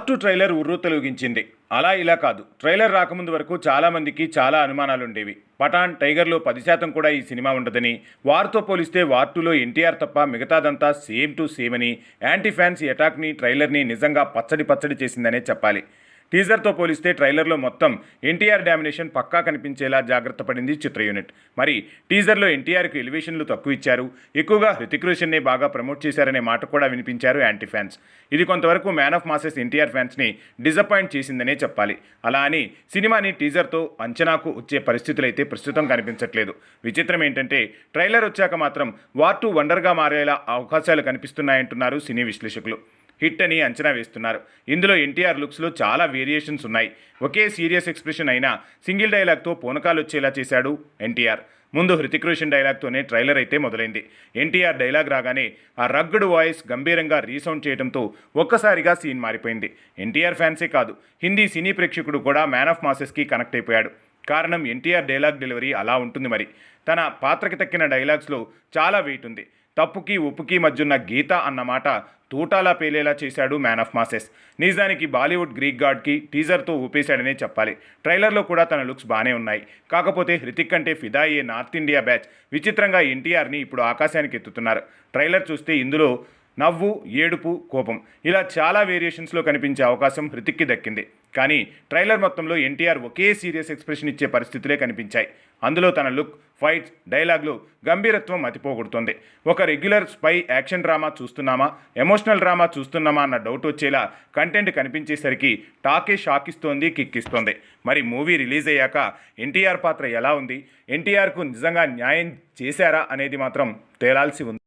War 2 trailer ఉర్రూతలూగించింది. అలా ఇలా కాదు. ట్రైలర్ రాకముందు వరకు చాలామందికి చాలా అనుమానాలుండేవి. 'పఠాన్', 'టైగర్'లో 10% కూడా ఈ సినిమా ఉండదని, వార్తో పోలిస్తే వార్ 2లో ఎన్టీఆర్ తప్ప మిగతాదంతా సేమ్ టు సేమ్ అని, యాంటీ ఫ్యాన్స్ ఈ అటాక్ని, ట్రైలర్ని నిజంగా పచ్చడి పచ్చడి చేసిందనే చెప్పాలి. టీజర్తో పోలిస్తే ట్రైలర్లో మొత్తం ఎన్టీఆర్ డామినేషన్ పక్కా కనిపించేలా జాగ్రత్త పడింది చిత్ర యూనిట్. మరి టీజర్లో ఎన్టీఆర్కు ఎలివేషన్లు తక్కువ ఇచ్చారు, ఎక్కువగా హృతిక్ రోషన్నే బాగా ప్రమోట్ చేశారనే మాట కూడా వినిపించారు యాంటీ ఫ్యాన్స్. ఇది కొంతవరకు మ్యాన్ ఆఫ్ మాసెస్ ఎన్టీఆర్ ఫ్యాన్స్ని డిసప్పాయింట్ చేసిందనే చెప్పాలి. అలా అని సినిమాని టీజర్తో అంచనాకు వచ్చే పరిస్థితులైతే ప్రస్తుతం కనిపించట్లేదు. విచిత్రం ఏంటంటే ట్రైలర్ వచ్చాక మాత్రం వార్ 2 వండర్గా మారేలా అవకాశాలు కనిపిస్తున్నాయంటున్నారు సినీ విశ్లేషకులు. హిట్ అని అంచనా వేస్తున్నారు. ఇందులో ఎన్టీఆర్ లుక్స్లో చాలా వేరియేషన్స్ ఉన్నాయి. ఒకే సీరియస్ ఎక్స్ప్రెషన్ అయినా సింగిల్ డైలాగ్తో పూనకాలు వచ్చేలా చేశాడు ఎన్టీఆర్. ముందు హృతిక్ రోషన్ డైలాగ్తోనే ట్రైలర్ అయితే మొదలైంది. ఎన్టీఆర్ డైలాగ్ రాగానే ఆ రగ్గడ్ వాయిస్ గంభీరంగా రీసౌండ్ చేయడంతో ఒక్కసారిగా సీన్ మారిపోయింది. ఎన్టీఆర్ ఫ్యాన్సే కాదు, హిందీ సినీ ప్రేక్షకుడు కూడా మ్యాన్ ఆఫ్ మాసెస్కి కనెక్ట్ అయిపోయాడు. కారణం ఎన్టీఆర్ డైలాగ్ డెలివరీ అలా ఉంటుంది. మరి తన పాత్రకి తక్కిన డైలాగ్స్లో చాలా వెయిట్ ఉంది. తప్పుకి ఉప్పుకి మధ్యున్న గీత అన్నమాట తూటాలా పేలేలా చేశాడు మ్యాన్ ఆఫ్ మాసెస్. నిజానికి బాలీవుడ్ గ్రీక్ గాడ్కి టీజర్తో ఊపేశాడనే చెప్పాలి. ట్రైలర్లో కూడా తన లుక్స్ బాగానే ఉన్నాయి. కాకపోతే హృతిక్ అంటే ఫిదా అయ్యే నార్త్ ఇండియా బ్యాచ్ విచిత్రంగా ఎన్టీఆర్ని ఇప్పుడు ఆకాశానికి ఎత్తుతున్నారు. ట్రైలర్ చూస్తే ఇందులో నవ్వు, ఏడుపు, కోపం ఇలా చాలా వేరియేషన్స్లో కనిపించే అవకాశం హృతిక్కి దక్కింది. కానీ ట్రైలర్ మొత్తంలో ఎన్టీఆర్ ఒకే సీరియస్ ఎక్స్ప్రెషన్ ఇచ్చే పరిస్థితులే కనిపించాయి. అందులో తన లుక్, ఫైట్స్, డైలాగ్లో గంభీరత్వం మతిపోగొడుతోంది. ఒక రెగ్యులర్ స్పై యాక్షన్ డ్రామా చూస్తున్నామా, ఎమోషనల్ డ్రామా చూస్తున్నామా అన్న డౌట్ వచ్చేలా కంటెంట్ కనిపించేసరికి టాకే షాక్ ఇస్తోంది, కిక్ ఇస్తోంది. మరి మూవీ రిలీజ్ అయ్యాక ఎన్టీఆర్ పాత్ర ఎలా ఉంది, ఎన్టీఆర్కు నిజంగా న్యాయం చేశారా అనేది మాత్రం తేలాల్సి ఉంది.